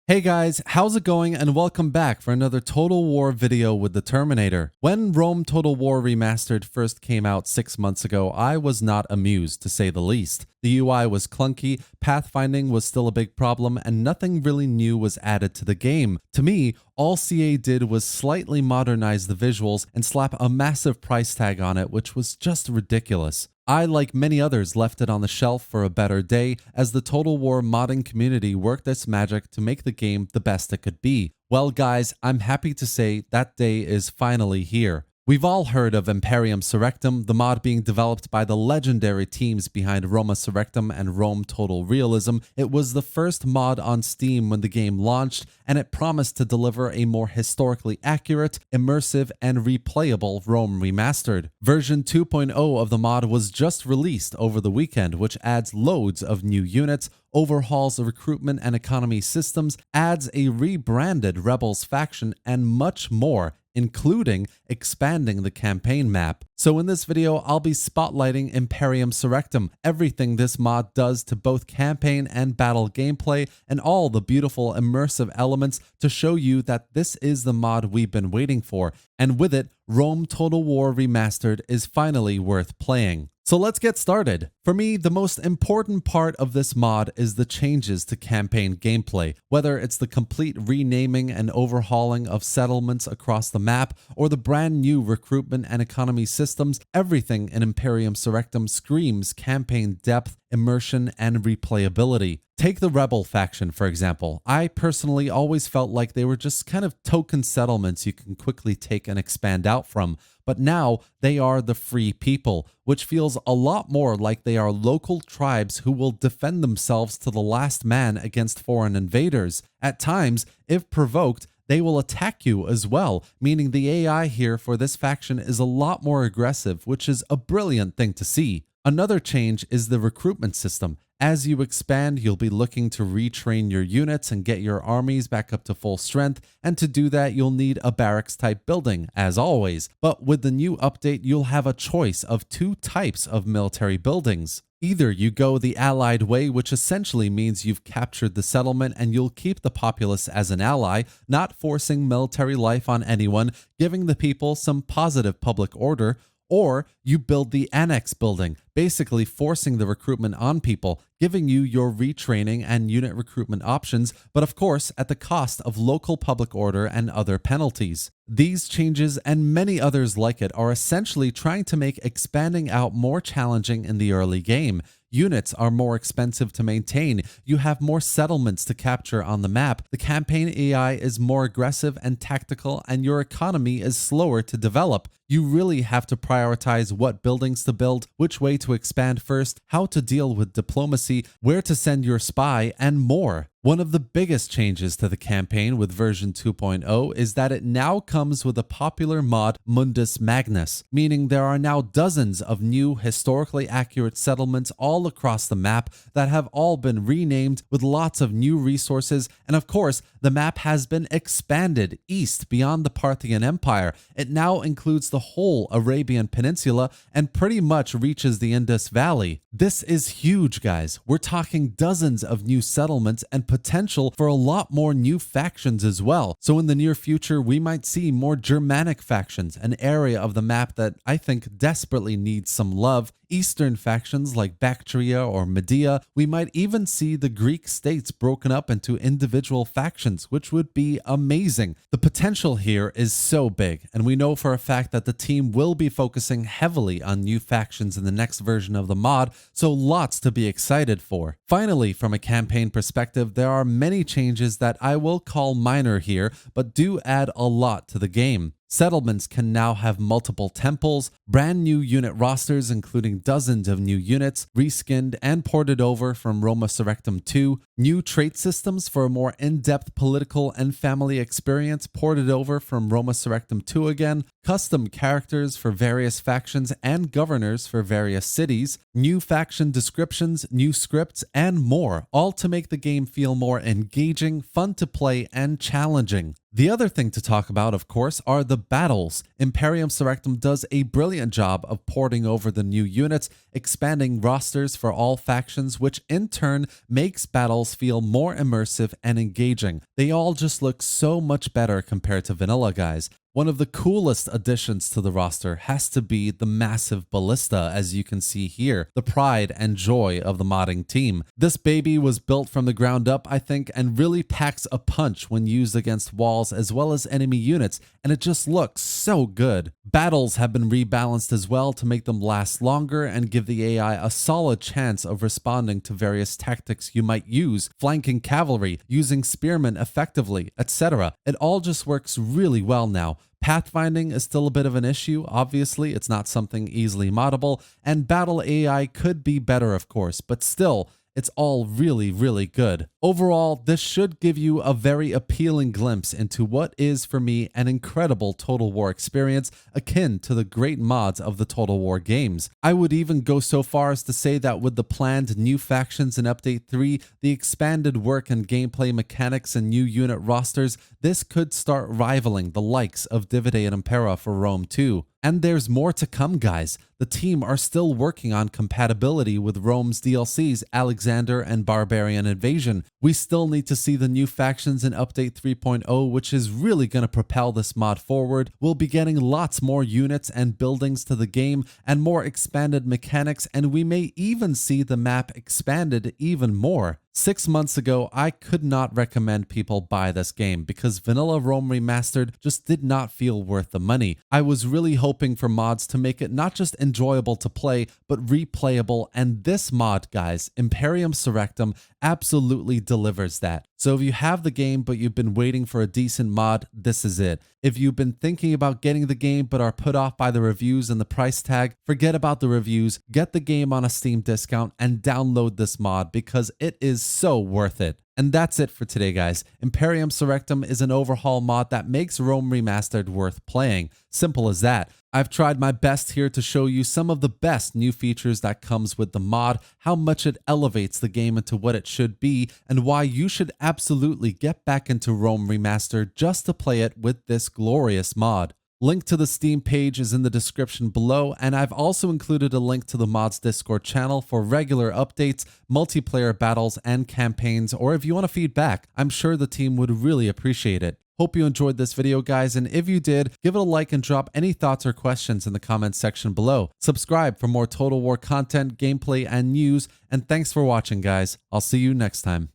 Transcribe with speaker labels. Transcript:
Speaker 1: Hey guys, how's it going and welcome back for another Total War video with the Terminator. When Rome Total War Remastered first came out 6 months ago, I was not amused to say the least. The UI was clunky, pathfinding was still a big problem, and nothing really new was added to the game. To me, all CA did was slightly modernize the visuals and slap a massive price tag on it, which was just ridiculous. I, like many others, left it on the shelf for a better day as the Total War modding community worked its magic to make the game the best it could be. Well guys, I'm happy to say that day is finally here. We've all heard of Imperium Surrectum, the mod being developed by the legendary teams behind Roma Surrectum and Rome Total Realism. It was the first mod on Steam when the game launched, and it promised to deliver a more historically accurate, immersive, and replayable Rome Remastered. Version 2.0 of the mod was just released over the weekend, which adds loads of new units, overhauls the recruitment and economy systems, adds a rebranded Rebels faction, and much more, including expanding the campaign map. So in this video, I'll be spotlighting Imperium Surrectum, everything this mod does to both campaign and battle gameplay, and all the beautiful immersive elements to show you that this is the mod we've been waiting for, and with it, Rome Total War Remastered is finally worth playing. So let's get started. For me, the most important part of this mod is the changes to campaign gameplay, whether it's the complete renaming and overhauling of settlements across the map, or the brand new recruitment and economy systems. Everything in Imperium Surrectum screams campaign depth, immersion, and replayability. Take the Rebel faction, for example. I personally always felt like they were just kind of token settlements you can quickly take and expand out from, but now they are the free people, which feels a lot more like they are local tribes who will defend themselves to the last man against foreign invaders. At times, if provoked, they will attack you as well, meaning the AI here for this faction is a lot more aggressive, which is a brilliant thing to see. Another change is the recruitment system. As you expand, you'll be looking to retrain your units and get your armies back up to full strength, and to do that you'll need a barracks type building, as always. But with the new update, you'll have a choice of two types of military buildings. Either you go the allied way, which essentially means you've captured the settlement and you'll keep the populace as an ally, not forcing military life on anyone, giving the people some positive public order, or you build the annex building, basically forcing the recruitment on people, giving you your retraining and unit recruitment options, but of course at the cost of local public order and other penalties. These changes and many others like it are essentially trying to make expanding out more challenging in the early game. Units are more expensive to maintain, you have more settlements to capture on the map, the campaign AI is more aggressive and tactical, and your economy is slower to develop. You really have to prioritize what buildings to build, which way to expand first, how to deal with diplomacy, where to send your spy, and more. One of the biggest changes to the campaign with version 2.0 is that it now comes with a popular mod, Mundus Magnus, meaning there are now dozens of new historically accurate settlements all across the map that have all been renamed with lots of new resources, and of course, the map has been expanded east beyond the Parthian Empire. It now includes the whole Arabian Peninsula and pretty much reaches the Indus Valley. This is huge, guys. We're talking dozens of new settlements and potential for a lot more new factions as well. So in the near future, we might see more Germanic factions, an area of the map that I think desperately needs some love. Eastern factions like Bactria or Medea. We might even see the Greek states broken up into individual factions, which would be amazing. The potential here is so big, and we know for a fact that the team will be focusing heavily on new factions in the next version of the mod, so lots to be excited for. Finally, from a campaign perspective, there are many changes that I will call minor here, but do add a lot to the game. Settlements can now have multiple temples, brand new unit rosters including dozens of new units, reskinned and ported over from Roma Surrectum 2, new trait systems for a more in-depth political and family experience ported over from Roma Surrectum 2 again, custom characters for various factions and governors for various cities, new faction descriptions, new scripts, and more, all to make the game feel more engaging, fun to play, and challenging. The other thing to talk about, of course, are the battles. Imperium Surrectum does a brilliant job of porting over the new units, expanding rosters for all factions, which in turn makes battles feel more immersive and engaging. They all just look so much better compared to vanilla, guys. One of the coolest additions to the roster has to be the massive Ballista, as you can see here, the pride and joy of the modding team. This baby was built from the ground up, I think, and really packs a punch when used against walls as well as enemy units, and it just looks so good. Battles have been rebalanced as well to make them last longer and give the AI a solid chance of responding to various tactics you might use, flanking cavalry, using spearmen effectively, etc. It all just works really well now. Pathfinding is still a bit of an issue, obviously, it's not something easily moddable, and battle AI could be better, of course, but still, it's all really, really good. Overall, this should give you a very appealing glimpse into what is, for me, an incredible Total War experience akin to the great mods of the Total War games. I would even go so far as to say that with the planned new factions in Update 3, the expanded work and gameplay mechanics and new unit rosters, this could start rivaling the likes of Divide and Impera for Rome 2. And there's more to come, guys. The team are still working on compatibility with Rome's DLCs, Alexander and Barbarian Invasion. We still need to see the new factions in Update 3.0, which is really going to propel this mod forward. We'll be getting lots more units and buildings to the game and more expanded mechanics, and we may even see the map expanded even more. 6 months ago, I could not recommend people buy this game because vanilla Rome Remastered just did not feel worth the money. I was really hoping for mods to make it not just enjoyable to play, but replayable, and this mod, guys, Imperium Surrectum, absolutely delivers that. So if you have the game but you've been waiting for a decent mod, this is it. If you've been thinking about getting the game but are put off by the reviews and the price tag, forget about the reviews, get the game on a Steam discount and download this mod because it is so worth it. And that's it for today, guys. Imperium Surrectum is an overhaul mod that makes Rome Remastered worth playing. Simple as that. I've tried my best here to show you some of the best new features that comes with the mod, how much it elevates the game into what it should be, and why you should absolutely get back into Rome Remastered just to play it with this glorious mod. Link to the Steam page is in the description below, and I've also included a link to the mod's Discord channel for regular updates, multiplayer battles, and campaigns, or if you want to feedback, I'm sure the team would really appreciate it. Hope you enjoyed this video, guys, and if you did, give it a like and drop any thoughts or questions in the comments section below. Subscribe for more Total War content, gameplay, and news, and thanks for watching, guys. I'll see you next time.